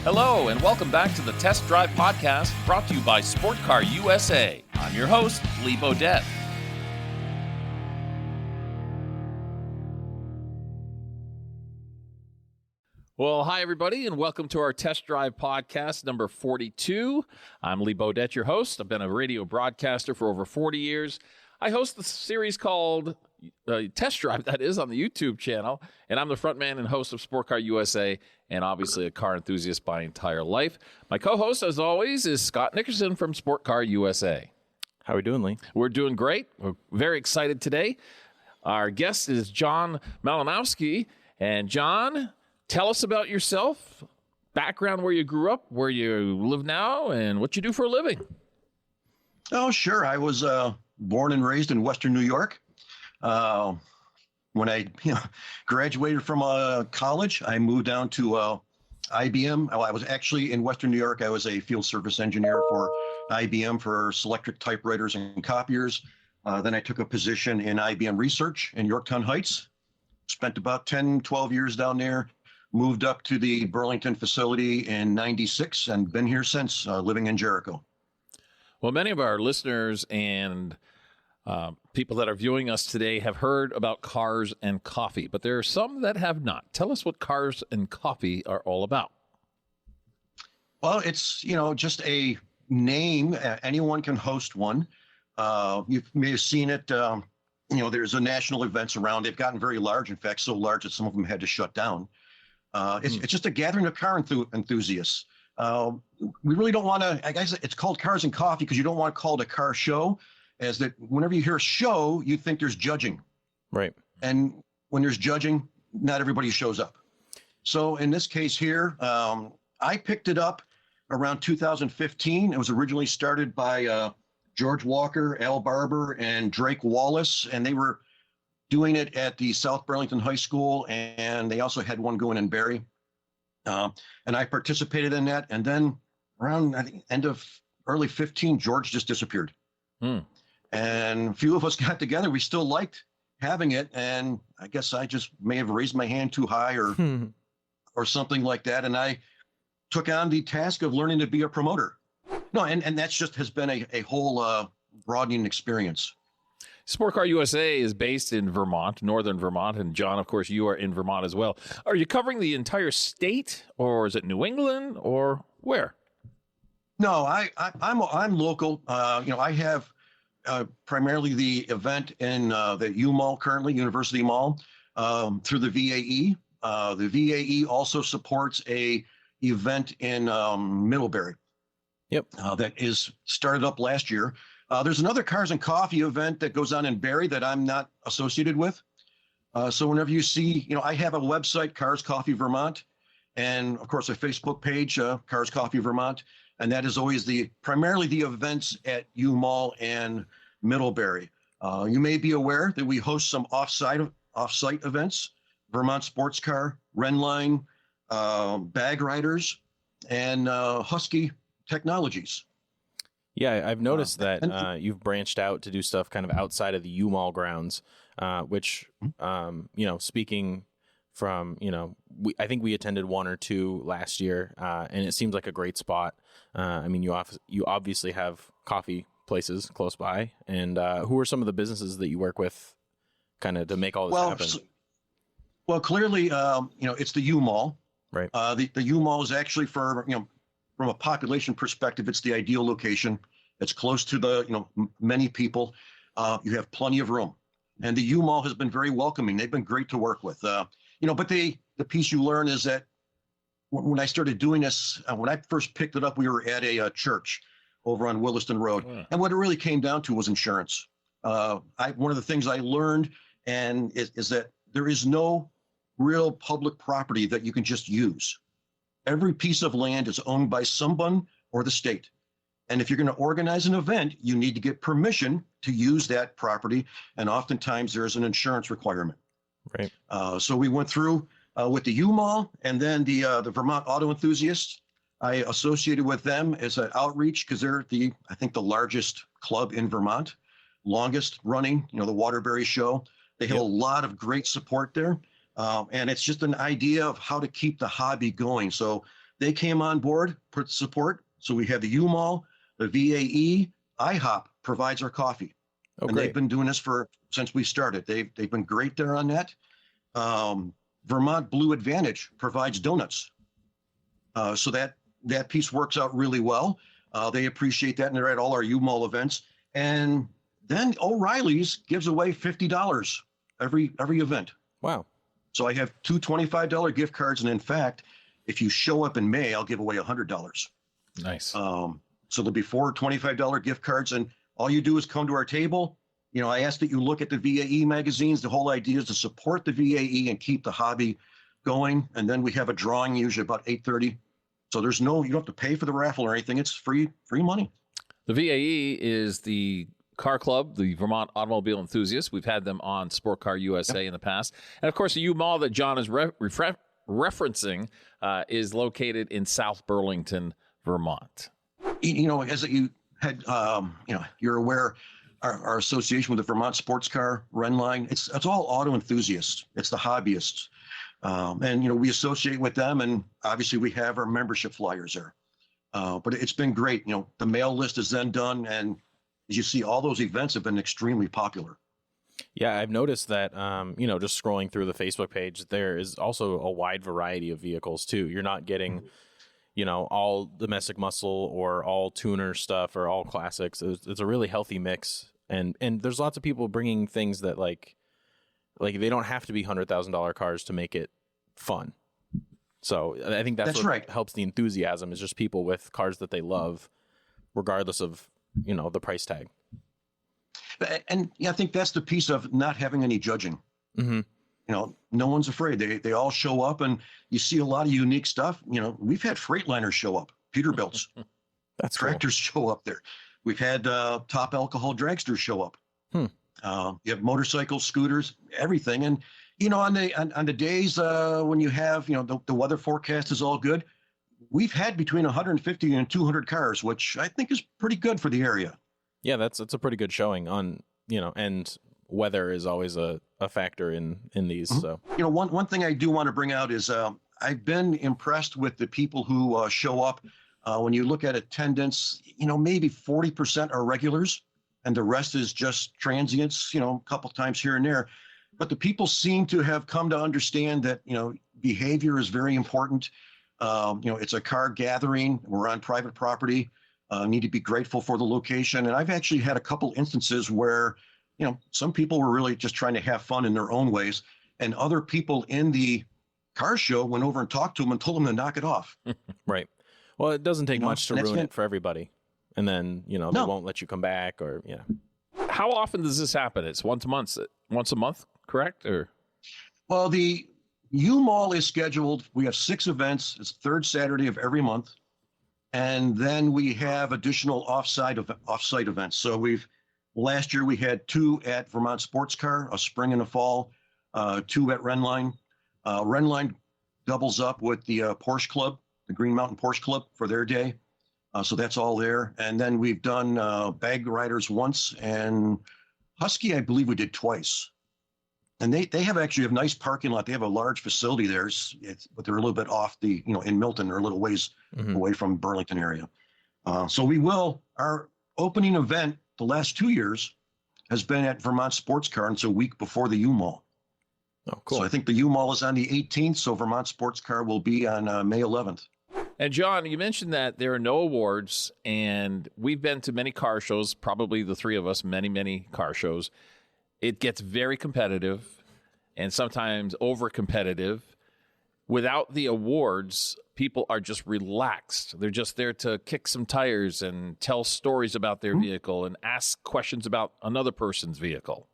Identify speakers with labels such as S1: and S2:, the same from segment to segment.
S1: Hello, and welcome back to the Test Drive Podcast, brought to you by Sport Car USA. I'm your host, Lee Bodette. Well, hi, everybody, and welcome to our Test Drive Podcast number 42. I'm Lee Bodette, your host. I've been a radio broadcaster for over 40 years. I host the series called Test Drive, that is, on the YouTube channel, and I'm the front man and host of Sport Car USA, and obviously a car enthusiast by entire life. My co-host, as always, is Scott Nickerson from Sport Car USA.
S2: How are we doing, Lee?
S1: We're doing great. We're very excited today. Our guest is John Malinowski, and John, tell us about yourself, background, where you grew up, where you live now, and what you do for a living.
S3: Oh, sure. I was born and raised in Western New York. When I graduated from college, I moved down to IBM. I was actually in Western New York. I was a field service engineer for IBM for Selectric typewriters and copiers. Then I took a position in IBM Research in Yorktown Heights. Spent about 10, 12 years down there. Moved up to the Burlington facility in '96 and been here since, living in Jericho.
S1: Well, many of our listeners and people that are viewing us today have heard about Cars and Coffee, but there are some that have not. Tell us what Cars and Coffee are all about.
S3: Well, it's, just a name. Anyone can host one. You may have seen it. There's a national events around. They've gotten very large. In fact, so large that some of them had to shut down. It's just a gathering of car enthusiasts. We really don't want to, I guess it's called Cars and Coffee because you don't want to call it a car show, as that whenever you hear show, you think there's judging.
S2: Right.
S3: And when there's judging, not everybody shows up. So in this case here, I picked it up around 2015. It was originally started by George Walker, Al Barber, and Drake Wallace, and they were doing it at the South Burlington High School, and they also had one going in Barrie. And I participated in that. And then around, I think, end of early 15, George just disappeared. And a few of us got together. We still liked having it. And I guess I just may have raised my hand too high or something like that. And I took on the task of learning to be a promoter. No, and that's just has been a whole broadening experience.
S1: Sport Car USA is based in Vermont, northern Vermont, and John, of course, you are in Vermont as well. Are you covering the entire state, or is it New England, or where?
S3: No, I'm local. I have primarily the event in the U Mall currently, University Mall, through the VAE. The VAE also supports a event in Middlebury.
S2: Yep.
S3: That is started up last year. There's another Cars and Coffee event that goes on in Barrie that I'm not associated with. So whenever you see, I have a website, Cars Coffee Vermont, and of course a Facebook page, Cars Coffee Vermont, and that is always primarily the events at U Mall and Middlebury. You may be aware that we host some off-site events, Vermont Sports Car, Renline, Bag Riders, and Husky Technologies.
S2: Yeah, I've noticed that you've branched out to do stuff kind of outside of the U-Mall grounds, which, speaking from, I think we attended one or two last year, and it seems like a great spot. You obviously have coffee places close by, and who are some of the businesses that you work with kind of to make all this happen?
S3: Well, clearly, it's the U-Mall.
S2: Right.
S3: The U-Mall is actually from a population perspective, it's the ideal location. It's close to the, many people. You have plenty of room. And the U-Mall has been very welcoming. They've been great to work with. But the piece you learn is that when I started doing this, when I first picked it up, we were at a church over on Williston Road. Yeah. And what it really came down to was insurance. One of the things I learned is that there is no real public property that you can just use. Every piece of land is owned by someone or the state. And if you're going to organize an event, you need to get permission to use that property. And oftentimes there's an insurance requirement.
S2: Right.
S3: So we went through with the U-Mall and then the Vermont Auto Enthusiasts. I associated with them as an outreach because they're I think the largest club in Vermont, longest running, the Waterbury Show. They have a lot of great support there. And it's just an idea of how to keep the hobby going. So they came on board, put support. So we have the U-Mall, the VAE, IHOP provides our coffee.
S2: Oh,
S3: And
S2: great.
S3: they've been doing this since we started. They've been great there on that. Vermont Blue Advantage provides donuts. So that piece works out really well. They appreciate that, and they're at all our U-Mall events. And then O'Reilly's gives away $50 every event.
S2: Wow.
S3: So I have two $25 gift cards, and in fact, if you show up in May, I'll give away $100.
S1: Nice.
S3: So there'll be 4 $25 gift cards, and all you do is come to our table. You know, I ask that you look at the VAE magazines. The whole idea is to support the VAE and keep the hobby going. And then we have a drawing usually about 8:30. So you don't have to pay for the raffle or anything. It's free money.
S1: The VAE is the car club, the Vermont Automobile Enthusiasts. We've had them on Sport Car USA in the past. And of course, the U-Mall that John is referencing is located in South Burlington, Vermont.
S3: You know, as you had, you're aware, our association with the Vermont Sports Car Run Line, it's all auto enthusiasts. It's the hobbyists. And, you know, we associate with them, and obviously we have our membership flyers there. But it's been great. You know, the mail list is then done, and as you see, all those events have been extremely popular.
S2: Yeah, I've noticed that, just scrolling through the Facebook page, there is also a wide variety of vehicles, too. You're not getting, all domestic muscle or all tuner stuff or all classics. It's a really healthy mix. And there's lots of people bringing things that, like they don't have to be $100,000 cars to make it fun. So I think that's what
S3: right.
S2: helps the enthusiasm is just people with cars that they love, regardless of, the price tag.
S3: And yeah, I think that's the piece of not having any judging.
S2: Mm-hmm.
S3: You know, no one's afraid. They all show up, and you see a lot of unique stuff. You know, we've had Freightliners show up, Peterbilts.
S2: That's
S3: tractors show up there. We've had top alcohol dragsters show up. You have motorcycles, scooters, everything. And, on the days when you have, the weather forecast is all good, we've had between 150 and 200 cars, which I think is pretty good for the area.
S2: Yeah, that's a pretty good showing on, and weather is always a factor in these.
S3: Mm-hmm.
S2: So,
S3: one thing I do want to bring out is I've been impressed with the people who show up. When you look at attendance, maybe 40% are regulars and the rest is just transients, a couple times here and there. But the people seem to have come to understand that, behavior is very important. It's a car gathering. We're on private property. Need to be grateful for the location. And I've actually had a couple instances where, some people were really just trying to have fun in their own ways. And other people in the car show went over and talked to them and told them to knock it off.
S2: Right. Well, it doesn't take much to ruin it for everybody. And then, they won't let you come back or,
S1: How often does this happen? It's once a month, correct? Or
S3: well, the U-Mall is scheduled. We have 6 events. It's third Saturday of every month. And then we have additional off-site events. So last year we had 2 at Vermont Sports Car, a spring and a fall, 2 at Renline. Renline doubles up with the Porsche Club, the Green Mountain Porsche Club for their day. So that's all there. And then we've done Bag Riders once, and Husky, I believe we did twice. And they have nice parking lot. They have a large facility there, but they're a little bit off in Milton, they're a little ways away from Burlington area. So our opening event the last 2 years has been at Vermont Sports Car, and it's a week before the U-Mall.
S2: Oh, cool.
S3: So I think the U-Mall is on the 18th, so Vermont Sports Car will be on May 11th.
S1: And John, you mentioned that there are no awards, and we've been to many car shows, probably the 3 of us, many, many car shows. It gets very competitive and sometimes over competitive. Without the awards, people are just relaxed. They're just there to kick some tires and tell stories about their vehicle and ask questions about another person's vehicle.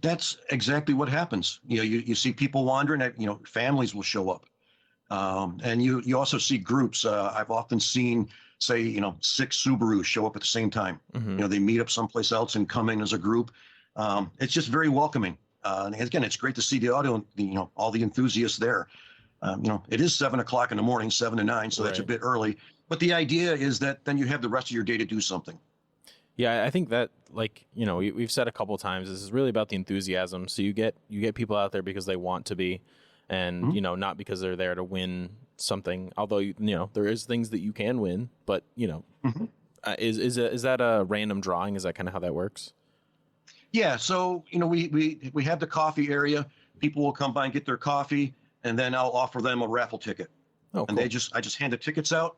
S3: That's exactly what happens. You see people wandering, families will show up. And you also see groups. I've often seen, say, 6 Subarus show up at the same time.
S2: Mm-hmm.
S3: They meet up someplace else and come in as a group. It's just very welcoming. And again, it's great to see the auto, all the enthusiasts there. It is 7 o'clock in the morning, 7 to 9, so that's a bit early. But the idea is that then you have the rest of your day to do something.
S2: Yeah, I think that, we've said a couple of times, this is really about the enthusiasm. So you get people out there because they want to be, and not because they're there to win something. Although there is things that you can win, but
S3: Mhm.
S2: is that a random drawing? Is that kind of how that works?
S3: Yeah. So we have the coffee area. People will come by and get their coffee, and then I'll offer them a raffle ticket.
S2: Oh,
S3: And
S2: cool.
S3: I just hand the tickets out.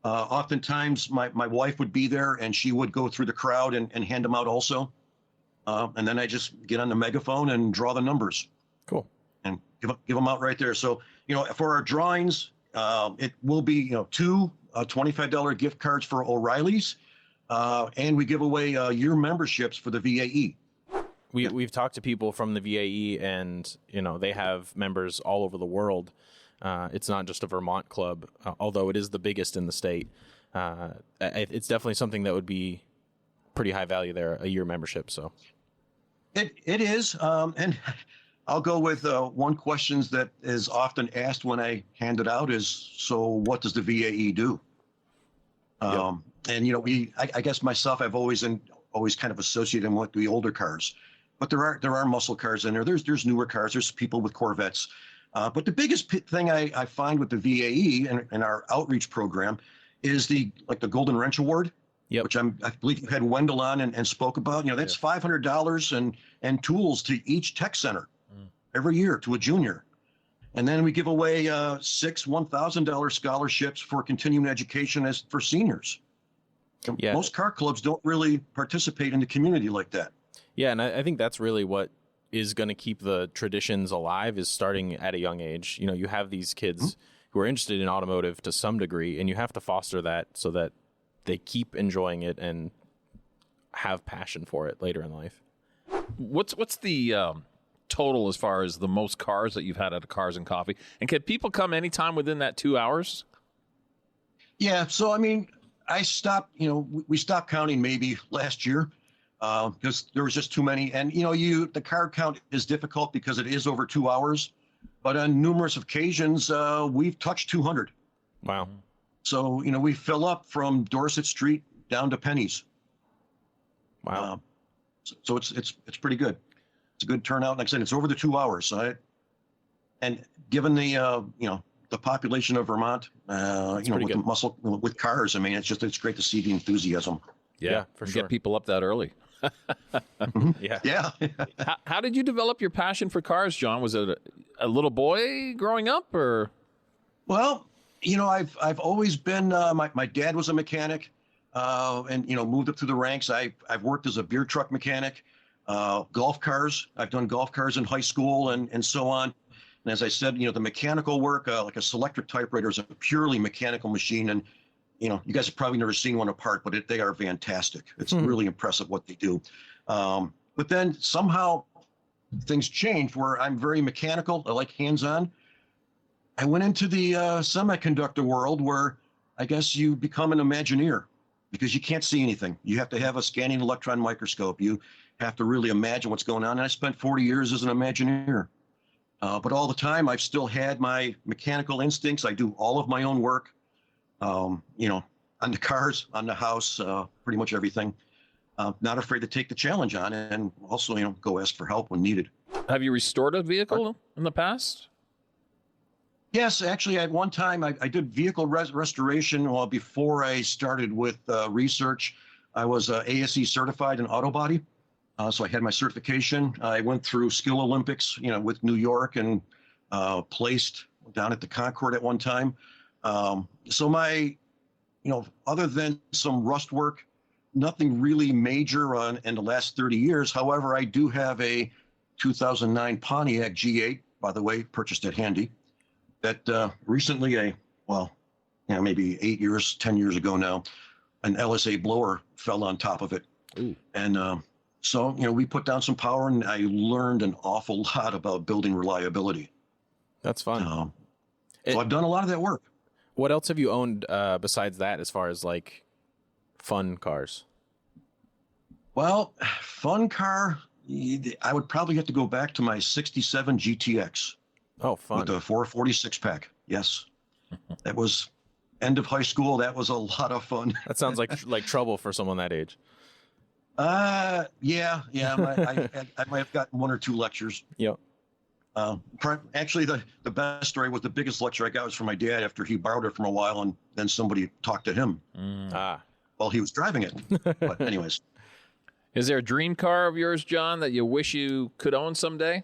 S3: Oftentimes my wife would be there and she would go through the crowd and hand them out also. And then I just get on the megaphone and draw the numbers
S2: Cool.
S3: and give them out right there. So, for our drawings, it will be, two $25 gift cards for O'Reilly's. And we give away year memberships for the VAE.
S2: We've talked to people from the VAE, and they have members all over the world. It's not just a Vermont club, although it is the biggest in the state. It's definitely something that would be pretty high value there, a year membership. So
S3: It is. And I'll go with one question that is often asked when I hand it out is, so what does the VAE do?
S2: Yep.
S3: And I guess myself, I've always kind of associated them with the older cars, but there are muscle cars in there. There's newer cars. There's people with Corvettes. But the biggest thing I find with the VAE and our outreach program is the Golden Wrench Award,
S2: Yep.
S3: which I believe you had Wendell on and spoke about. That's $500 and tools to each tech center every year to a junior. And then we give away 6 $1,000 scholarships for continuing education for seniors.
S2: Yeah.
S3: Most car clubs don't really participate in the community like that.
S2: Yeah, and I think that's really what is going to keep the traditions alive, is starting at a young age. You have these kids who are interested in automotive to some degree, and you have to foster that so that they keep enjoying it and have passion for it later in life.
S1: What's the total as far as the most cars that you've had at a Cars and Coffee? And can people come anytime within that 2 hours?
S3: Yeah. So, I stopped, we stopped counting maybe last year because there was just too many. And, the car count is difficult because it is over 2 hours. But on numerous occasions, we've touched 200.
S2: Wow.
S3: So, we fill up from Dorset Street down to Penny's.
S2: Wow.
S3: So it's pretty good. It's a good turnout. Like I said, it's over the 2 hours. And given the population of Vermont, with the muscle, with cars, it's great to see the enthusiasm.
S2: Yeah, for sure.
S1: Get people up that early.
S2: Yeah.
S3: Yeah.
S1: How did you develop your passion for cars, John? Was it a little boy growing up, or?
S3: Well, I've always been. My dad was a mechanic, and moved up through the ranks. I've worked as a beer truck mechanic, golf cars. I've done golf cars in high school and so on. And as I said, the mechanical work, like a Selectric typewriter, is a purely mechanical machine, and you guys have probably never seen one apart, but they are fantastic. It's really impressive what they do. But then somehow things changed where I'm very mechanical. I like hands-on. I went into the semiconductor world where I guess you become an Imagineer because you can't see anything. You have to have a scanning electron microscope. You have to really imagine what's going on. And I spent 40 years as an Imagineer. But all the time, I've still had my mechanical instincts. I do all of my own work, on the cars, on the house, pretty much everything. Not afraid to take the challenge on and also, go ask for help when needed.
S1: Have you restored a vehicle in the past?
S3: Yes, actually, at one time, I did vehicle restoration. Well, before I started with research, I was ASE certified in auto body. So I had my certification. I went through Skill Olympics, with New York and placed down at the Concord at one time. So my, other than some rust work, nothing really major in the last 30 years. However, I do have a 2009 Pontiac G8, by the way, purchased at Handy, that recently maybe 10 years ago now, an LSA blower fell on top of it.
S1: Ooh.
S3: And so, we put down some power and I learned an awful lot about building reliability.
S2: That's fun.
S3: So I've done a lot of that work.
S2: What else have you owned besides that, as far as like fun cars?
S3: Well, fun car, I would probably have to go back to my 67 GTX.
S2: Oh, fun.
S3: With the 446 pack. Yes. That was end of high school. That was a lot of fun.
S2: That sounds like trouble for someone that age.
S3: Yeah. I might have gotten 1 or 2 lectures.
S2: Yep.
S3: Actually, the best story was the biggest lecture I got was from my dad after he borrowed it from a while, and then somebody talked to him while he was driving it. But anyways.
S1: Is there a dream car of yours, John, that you wish you could own someday?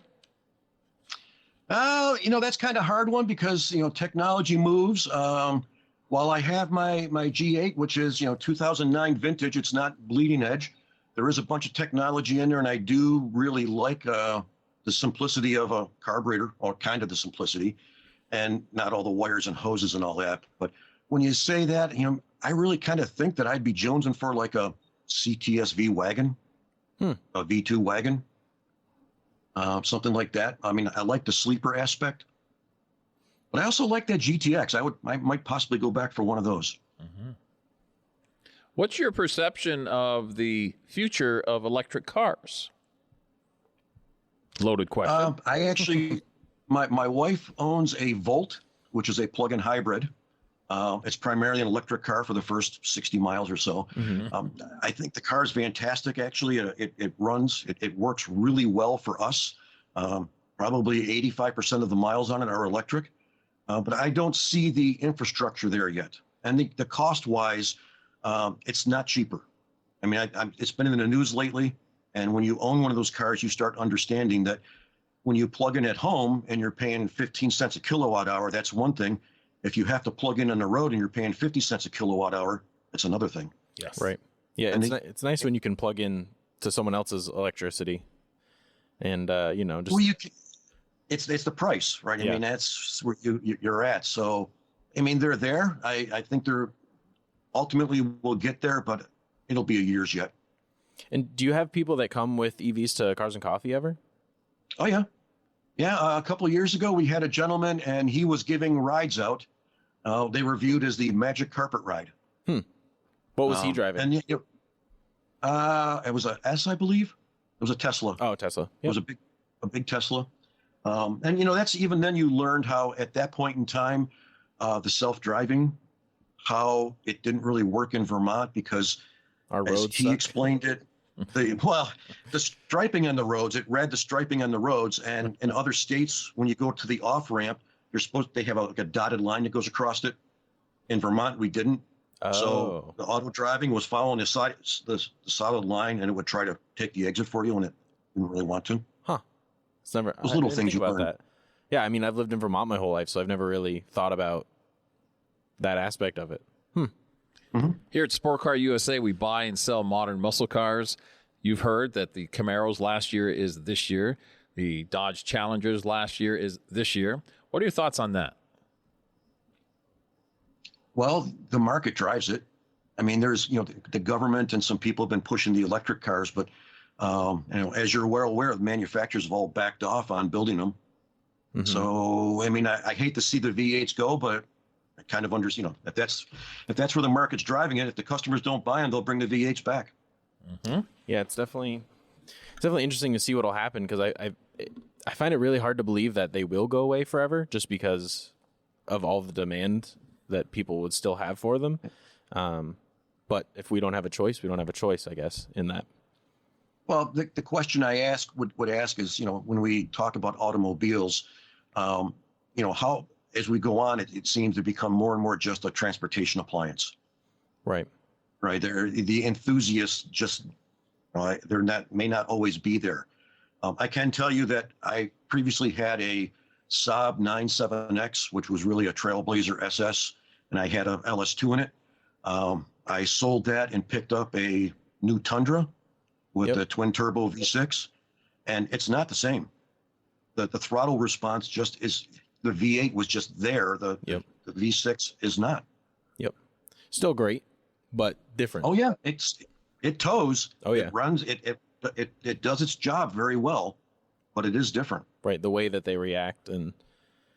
S3: That's kind of a hard one because, technology moves. While I have my G8, which is, 2009 vintage, it's not bleeding edge. There is a bunch of technology in there, and I do really like the simplicity of a carburetor, or kind of the simplicity, and not all the wires and hoses and all that. But when you say that, I really kind of think that I'd be jonesing for like a CTS-V wagon, a V2 wagon, something like that. I mean, I like the sleeper aspect, but I also like that GTX. I might possibly go back for one of those.
S1: Mm-hmm. What's your perception of the future of electric cars? Loaded question.
S3: I actually, my wife owns a Volt, which is a plug-in hybrid. It's primarily an electric car for the first 60 miles or so. Mm-hmm. I think the car is fantastic. Actually, it runs, it works really well for us. Probably 85% of the miles on it are electric, but I don't see the infrastructure there yet. And the cost-wise, it's not cheaper. I mean, it's been in the news lately. And when you own one of those cars, you start understanding that when you plug in at home and you're paying 15 cents a kilowatt hour, that's one thing. If you have to plug in on the road and you're paying 50 cents a kilowatt hour, it's another thing.
S2: Yes. Right. Yeah. It's nice when you can plug in to someone else's electricity and, just.
S3: Well, it's the price, right? I mean, that's where you're at. So, I mean, they're there. I think they're ultimately will get there, but it'll be years yet.
S2: And do you have people that come with EVs to Cars and Coffee ever?
S3: Oh, yeah. Yeah, a couple of years ago, we had a gentleman, and he was giving rides out. They were viewed as the magic carpet ride.
S2: What was he driving?
S3: And it was a S, I believe. It was a Tesla.
S2: Oh, Tesla. Yep.
S3: It was a big Tesla. And that's even then you learned how at that point in time, the self-driving, how it didn't really work in Vermont because
S2: our roads.
S3: He explained it. The striping on the roads, it read the striping on the roads, and in other states, when you go to the off ramp, they have a dotted line that goes across it. In Vermont, we didn't.
S2: Oh.
S3: So the auto driving was following the solid line, and it would try to take the exit for you when it didn't really want to.
S2: Huh. It's never
S3: those little things you
S2: about
S3: learn.
S2: That. Yeah, I mean, I've lived in Vermont my whole life, so I've never really thought about that aspect of it.
S3: Mm-hmm.
S1: Here at Sport Car USA, we buy and sell modern muscle cars. You've heard that the Camaros last year is this year. The Dodge Challengers last year is this year. What are your thoughts on that?
S3: Well, the market drives it. I mean, there's, the government and some people have been pushing the electric cars, but, as you're well aware, the manufacturers have all backed off on building them. Mm-hmm. So, I mean, I hate to see the V8s go, but I kind of understand, if that's where the market's driving it, if the customers don't buy them, they'll bring the V8s back.
S2: Mm-hmm. Yeah, it's definitely interesting to see what'll happen because I find it really hard to believe that they will go away forever just because of all the demand that people would still have for them. But if we don't have a choice, we don't have a choice, I guess, in that.
S3: Well, the question I would ask is, when we talk about automobiles, how as we go on, it seems to become more and more just a transportation appliance.
S2: Right.
S3: Right. The enthusiasts just, may not always be there. I can tell you that I previously had a Saab 97X, which was really a Trailblazer SS, and I had a LS2 in it. I sold that and picked up a new Tundra with the twin turbo V6, and it's not the same. The throttle response just is. The V8 was just there. The V6 is not.
S2: Yep. Still great, but different.
S3: Oh yeah, it tows.
S2: Oh yeah,
S3: it runs. It does its job very well, but it is different.
S2: Right, the way that they react, and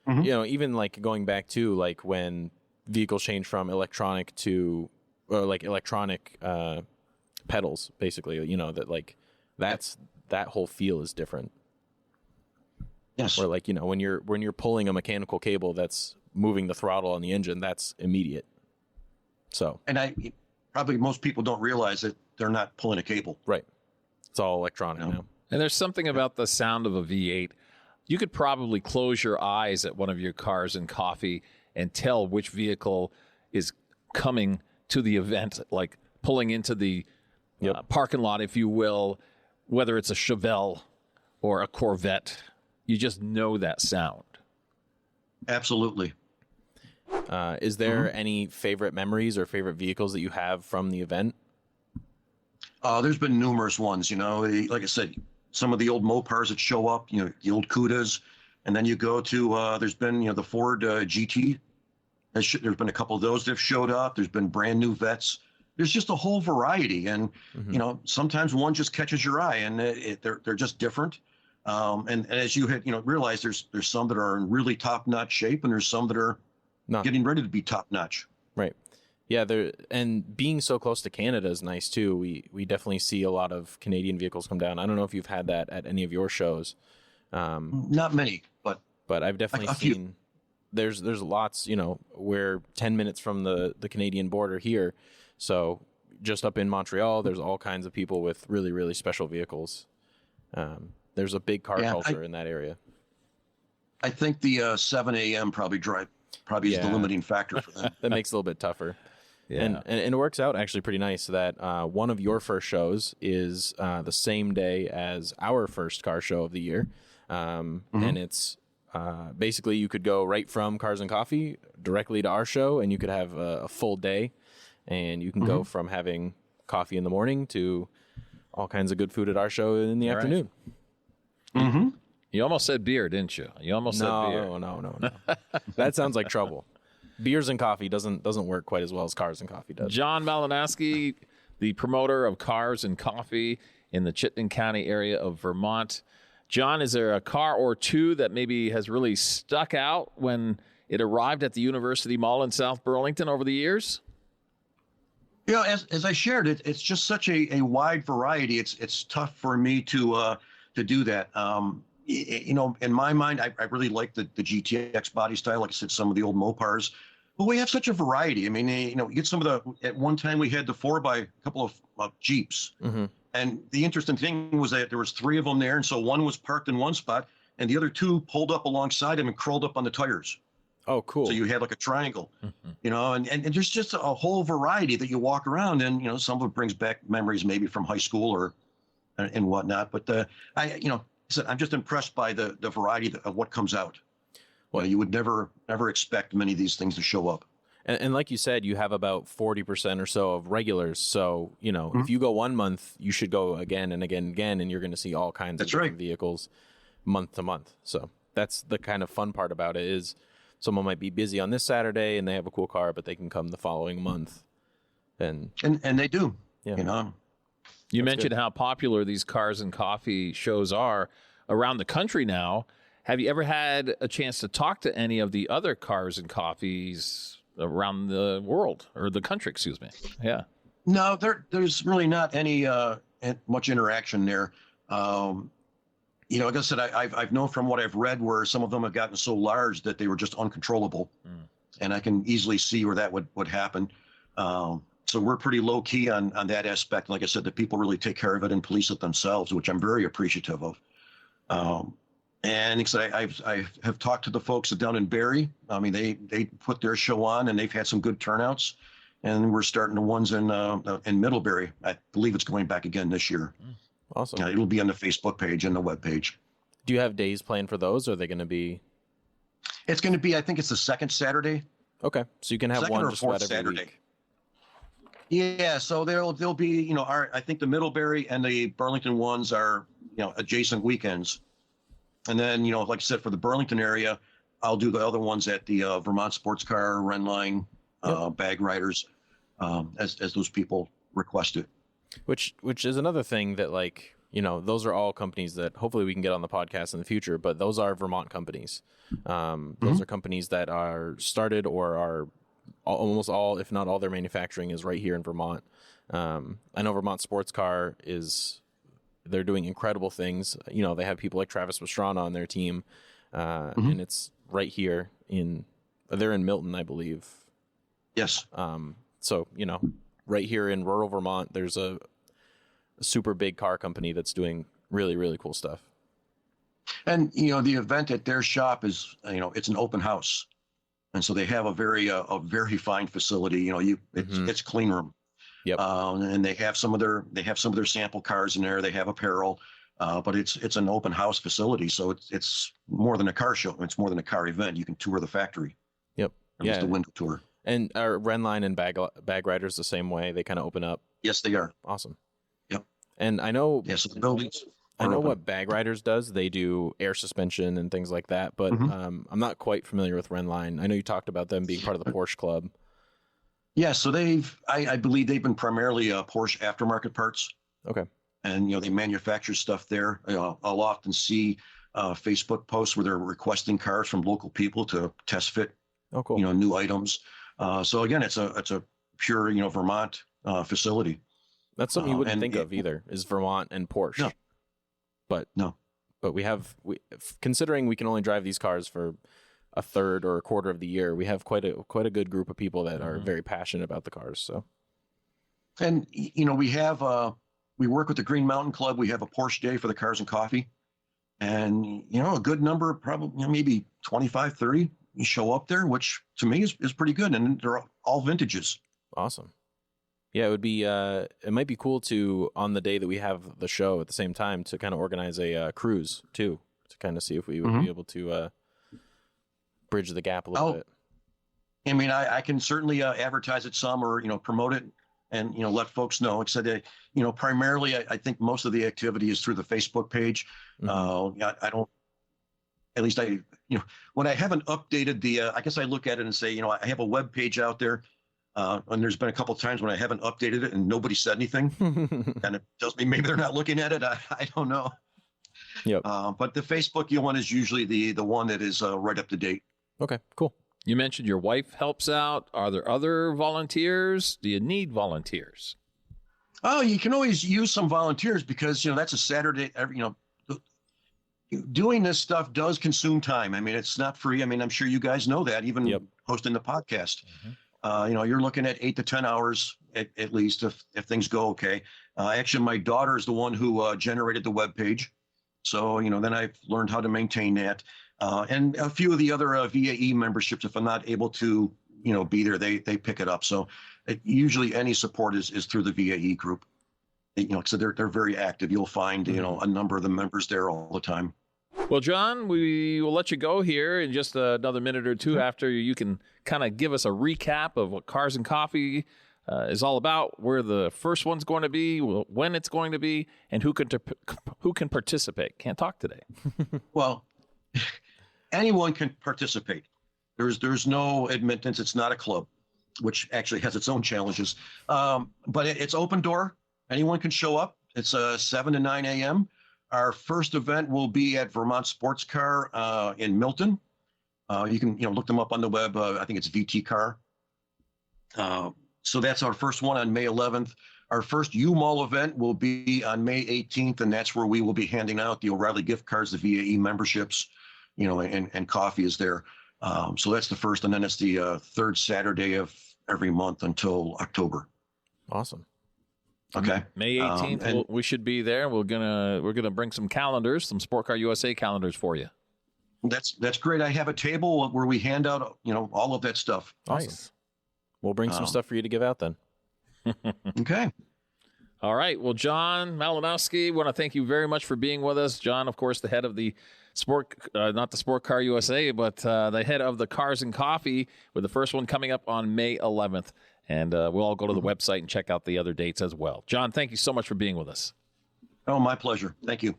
S2: even like going back to like when vehicles change from electronic to electronic pedals, basically. That whole feel is different.
S3: Yes.
S2: Or when you're pulling a mechanical cable that's moving the throttle on the engine, that's immediate. So.
S3: And probably most people don't realize that they're not pulling a cable.
S2: Right. It's all electronic now.
S1: And there's something about the sound of a V8. you could probably close your eyes at one of your cars and coffee and tell which vehicle is coming to the event, like pulling into the parking lot, if you will, whether it's a Chevelle or a Corvette. You just know that sound.
S3: Absolutely.
S2: Is there any favorite memories or favorite vehicles that you have from the event?
S3: There's been numerous ones, like I said, some of the old Mopars that show up, the old Cudas, and then you go to, there's been, the Ford GT. There's been a couple of those that have showed up. There's been brand new Vets. There's just a whole variety. And, sometimes one just catches your eye and they're just different. And as you had, realized there's some that are in really top-notch shape and there's some that are getting ready to be top-notch.
S2: Right. Yeah, and being so close to Canada is nice too. We definitely see a lot of Canadian vehicles come down. I don't know if you've had that at any of your shows.
S3: Not many, but
S2: I've definitely seen. There's lots. We're 10 minutes from the Canadian border here, so just up in Montreal, there's all kinds of people with really, really special vehicles. There's a big car culture in that area.
S3: I think the 7 a.m. probably is the limiting factor for them.
S2: That makes it a little bit tougher.
S1: Yeah.
S2: And it works out actually pretty nice that one of your first shows is the same day as our first car show of the year. And it's basically you could go right from Cars and Coffee directly to our show, and you could have a full day, and you can go from having coffee in the morning to all kinds of good food at our show in the afternoon.
S3: Mm-hmm.
S1: You almost said beer, didn't you? You almost said beer.
S2: No. That sounds like trouble. Beers and coffee doesn't work quite as well as Cars and Coffee does.
S1: John Malinowski, the promoter of Cars and Coffee in the Chittenden County area of Vermont. John, is there a car or two that maybe has really stuck out when it arrived at the University Mall in South Burlington over the years?
S3: As I shared it, it's just such a wide variety. It's tough for me to do that. In my mind, I really like the GTX body style. Like I said, some of the old Mopars, but we have such a variety. I mean, you get some of at one time we had the 4x a couple of Jeeps. And the interesting thing was that there was 3 of them there. And so one was parked in one spot and the other 2 pulled up alongside him and curled up on the tires.
S2: Oh, cool.
S3: So you had like a triangle, and there's just a whole variety that you walk around and, some of it brings back memories maybe from high school and whatnot. But I'm just impressed by the variety of what comes out. Well, you would never expect many of these things to show up.
S2: And like you said, you have about 40% or so of regulars. So, if you go 1 month, you should go again and again and again, and you're going to see all kinds of different vehicles month to month. So that's the kind of fun part about it is someone might be busy on this Saturday and they have a cool car, but they can come the following month. And
S3: they do,
S1: You mentioned how popular these Cars and Coffee shows are around the country now. Have you ever had a chance to talk to any of the other Cars and Coffees around the world or the country, excuse me? Yeah.
S3: No, there's really not any much interaction there. Like I said, I've known from what I've read where some of them have gotten so large that they were just uncontrollable. And I can easily see where that would happen. So we're pretty low key on that aspect. Like I said, the people really take care of it and police it themselves, which I'm very appreciative of. And like I said, I have talked to the folks down in Barrie. I mean, they put their show on and they've had some good turnouts. And we're starting the ones in Middlebury. I believe it's going back again this year.
S2: Awesome.
S3: It'll be on the Facebook page and the web page.
S2: Do you have days planned for those? Or are they going to be?
S3: It's going to be, I think it's the second Saturday.
S2: Okay, so you can have
S3: second
S2: one
S3: or
S2: just
S3: fourth
S2: about every
S3: Saturday.
S2: week.
S3: Yeah, so there'll be, I think the Middlebury and the Burlington ones are, adjacent weekends. And then, like I said, for the Burlington area, I'll do the other ones at the Vermont Sports Car, Renline, Bag Riders, as those people request it.
S2: Which is another thing that, those are all companies that hopefully we can get on the podcast in the future, but those are Vermont companies. Those are companies that are started or are almost all, if not all, their manufacturing is right here in Vermont. I know Vermont Sports Car they're doing incredible things. They have people like Travis Pastrana on their team, and it's right here they're in Milton, I believe.
S3: Yes.
S2: So, right here in rural Vermont, there's a super big car company that's doing really, really cool stuff.
S3: And, the event at their shop is, it's an open house. And so they have a very fine facility. It's clean room.
S2: Yep.
S3: And they have some of their sample cars in there. They have apparel, but it's an open house facility. So it's more than a car show. It's more than a car event. You can tour the factory.
S2: Yep.
S3: Or just a window tour.
S2: And are Renline and Bag Riders the same way? They kind of open up?
S3: Yes, they are.
S2: Awesome.
S3: Yep.
S2: And I know.
S3: Yeah. So the buildings.
S2: I know what Bag Riders does. They do air suspension and things like that, but I'm not quite familiar with Renline. I know you talked about them being part of the Porsche Club.
S3: Yeah, so I believe they've been primarily Porsche aftermarket parts.
S2: Okay.
S3: And, they manufacture stuff there. I'll often see Facebook posts where they're requesting cars from local people to test fit,
S2: oh, cool.
S3: New items. So again, it's a pure, Vermont facility.
S2: That's something you wouldn't think of either, is Vermont and Porsche.
S3: No.
S2: But considering we can only drive these cars for a third or a quarter of the year, we have quite a good group of people that are very passionate about the cars. So,
S3: and we work with the Green Mountain Club. We have a Porsche day for the Cars and Coffee, and a good number, probably maybe 25, 30, you show up there, which to me is pretty good, and they're all vintages.
S2: Awesome. Yeah, it would be. It might be cool to, on the day that we have the show at the same time, to kind of organize a cruise too, to kind of see if we would be able to bridge the gap a little bit.
S3: I mean, I can certainly advertise it some, or promote it, and let folks know. Except that primarily, I think most of the activity is through the Facebook page. I don't. At least when I haven't updated I guess I look at it and say, I have a web page out there. And there's been a couple of times when I haven't updated it and nobody said anything, and it tells me maybe they're not looking at it. I don't know.
S2: Yep.
S3: But the Facebook one is usually the one that is right up to date.
S2: Okay, cool.
S1: You mentioned your wife helps out. Are there other volunteers? Do you need volunteers?
S3: Oh, you can always use some volunteers because that's a Saturday. Doing this stuff does consume time. I mean, it's not free. I mean, I'm sure you guys know that. Even hosting the podcast. You're looking at 8 to 10 hours at least if things go okay. Actually, my daughter is the one who generated the web page. So, then I've learned how to maintain that. And a few of the other VAE memberships, if I'm not able to, be there, they pick it up. So usually any support is through the VAE group. So they're very active. You'll find, a number of the members there all the time.
S1: Well, John, we will let you go here in just another minute or two after you can kind of give us a recap of what Cars and Coffee is all about, where the first one's going to be, when it's going to be, and who can participate. Can't talk today.
S3: Well, anyone can participate. There's no admittance. It's not a club, which actually has its own challenges. But it's open door. Anyone can show up. It's 7 to 9 a.m. Our first event will be at Vermont Sports Car in Milton. You can look them up on the web. I think it's VT Car. So that's our first one on May 11th. Our first U-Mall event will be on May 18th, and that's where we will be handing out the O'Reilly gift cards, the VAE memberships, and coffee is there. So that's the first, and then it's the third Saturday of every month until October.
S2: Awesome.
S3: Okay.
S1: May 18th, we should be there. We're gonna bring some calendars, some Sport Car USA calendars for you.
S3: That's great. I have a table where we hand out, all of that stuff.
S2: Awesome. Nice. We'll bring some stuff for you to give out then.
S3: Okay.
S1: All right. Well, John Malinowski, want to thank you very much for being with us. John, of course, the head of the not the Sport Car USA, but the head of the Cars and Coffee, with the first one coming up on May 11th. And we'll all go to the website and check out the other dates as well. John, thank you so much for being with us.
S3: Oh, my pleasure. Thank you.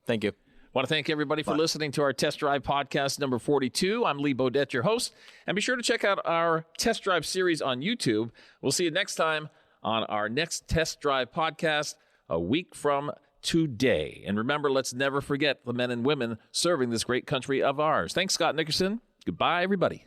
S2: Thank you.
S1: I want to thank everybody for listening to our Test Drive podcast number 42. I'm Lee Bodette, your host. And be sure to check out our Test Drive series on YouTube. We'll see you next time on our next Test Drive podcast a week from today. And remember, let's never forget the men and women serving this great country of ours. Thanks, Scott Nickerson. Goodbye, everybody.